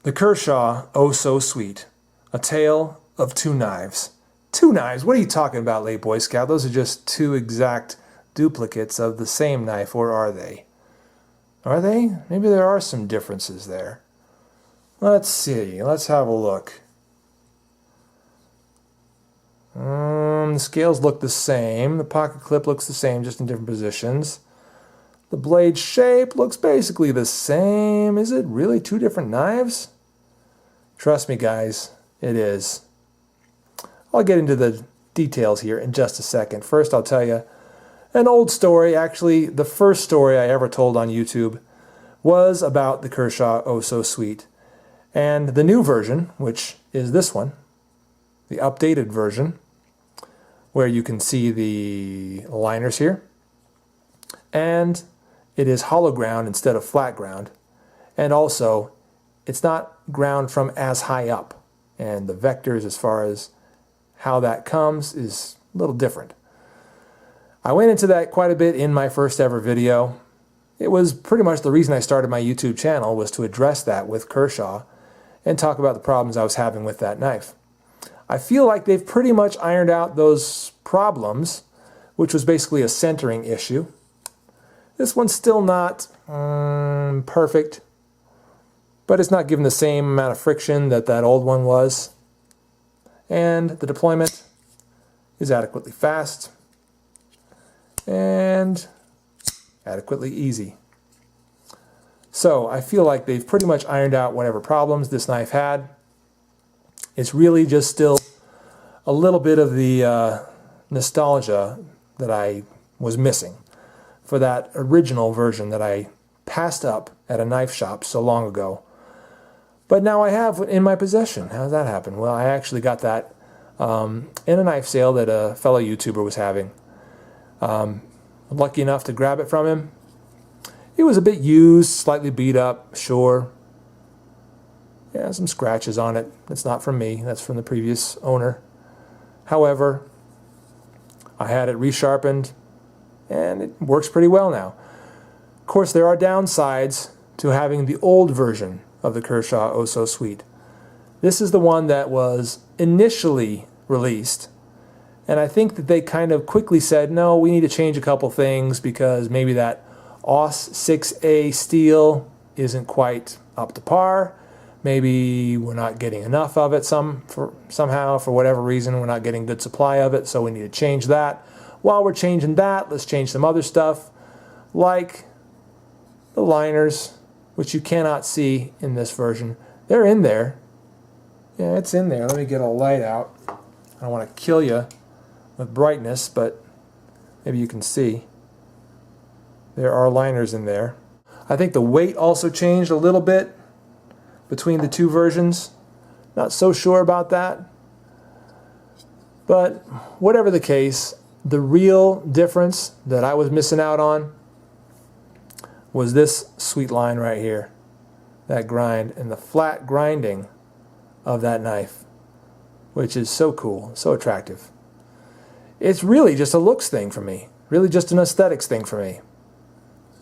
The Kershaw Oso Sweet, a tale of two knives. Two knives? What are you talking about, late Boy Scout? Those are just two exact duplicates of the same knife, or are they? Are they? Maybe there are some differences there. Let's see. Let's have a look. The scales look the same. The pocket clip looks the same, just in different positions. The blade shape looks basically the same. Is it really two different knives? Trust me, guys, it is. I'll get into the details here in just a second. First, I'll tell you an old story. Actually, the first story I ever told on YouTube was about the Kershaw Oso Sweet. And the new version, which is this one, the updated version, where you can see the liners here. And it is hollow ground instead of flat ground. And also, it's not ground from as high up. And the vectors as far as how that comes is a little different. I went into that quite a bit in my first ever video. It was pretty much the reason I started my YouTube channel, was to address that with Kershaw and talk about the problems I was having with that knife. I feel like they've pretty much ironed out those problems, which was basically a centering issue. This one's still not perfect, but it's not given the same amount of friction that that old one was. And the deployment is adequately fast and adequately easy. So I feel like they've pretty much ironed out whatever problems this knife had. It's really just still a little bit of the nostalgia that I was missing for that original version that I passed up at a knife shop so long ago. But now I have in my possession. How did that happen? Well, I actually got that in a knife sale that a fellow YouTuber was having. Lucky enough to grab it from him. It was a bit used, slightly beat up, sure. Yeah, some scratches on it. That's not from me, that's from the previous owner. However, I had it resharpened, and it works pretty well now. Of course, there are downsides to having the old version of the Kershaw Oso Sweet. This is the one that was initially released, and I think that they kind of quickly said, no, we need to change a couple things because maybe that OS 6A steel isn't quite up to par. Maybe we're not getting enough of it somehow, for whatever reason, we're not getting good supply of it, so we need to change that. While we're changing that, let's change some other stuff, like the liners, which you cannot see in this version. They're in there. Yeah, it's in there. Let me get a light out. I don't want to kill you with brightness, but maybe you can see. There are liners in there. I think the weight also changed a little bit between the two versions. Not so sure about that. But whatever the case, the real difference that I was missing out on was this sweet line right here. That grind and the flat grinding of that knife, which is so cool, so attractive. It's really just a looks thing for me. Really just an aesthetics thing for me.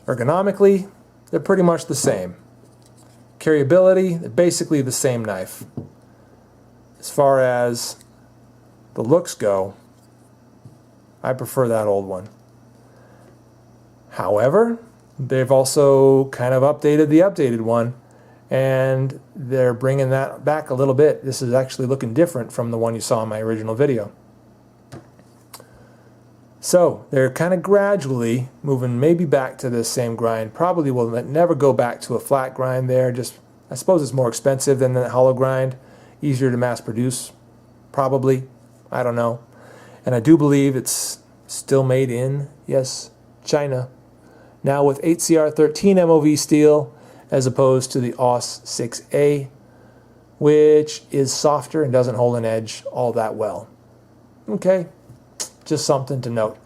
Ergonomically, they're pretty much the same. Carryability, they're basically the same knife. As far as the looks go, I prefer that old one. However, they've also kind of updated the updated one, and they're bringing that back a little bit. This is actually looking different from the one you saw in my original video. So they're kind of gradually moving maybe back to this same grind. Probably will never go back to a flat grind there. Just, I suppose it's more expensive than the hollow grind. Easier to mass produce, probably. I don't know. And I do believe it's still made in, yes, China. Now with 8CR13 MOV steel as opposed to the OS 6A, which is softer and doesn't hold an edge all that well. Okay. Just something to note.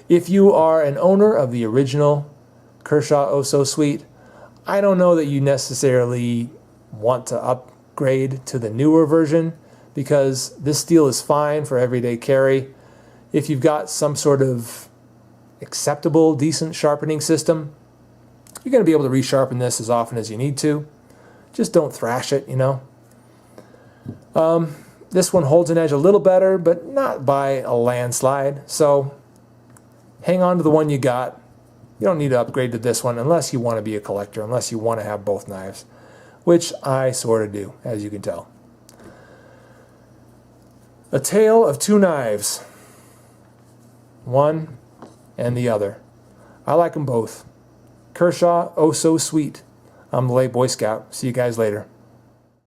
If you are an owner of the original Kershaw Oso Sweet, I don't know that you necessarily want to upgrade to the newer version, because this steel is fine for everyday carry. If you've got some sort of acceptable, decent sharpening system, you're going to be able to resharpen this as often as you need to. just don't thrash it, you know. This one holds an edge a little better, but not by a landslide. So hang on to the one you got. You don't need to upgrade to this one unless you want to be a collector, unless you want to have both knives, which I sort of do, as you can tell. A tale of two knives. One and the other. I like them both. Kershaw Oso Sweet. I'm the late Boy Scout. See you guys later.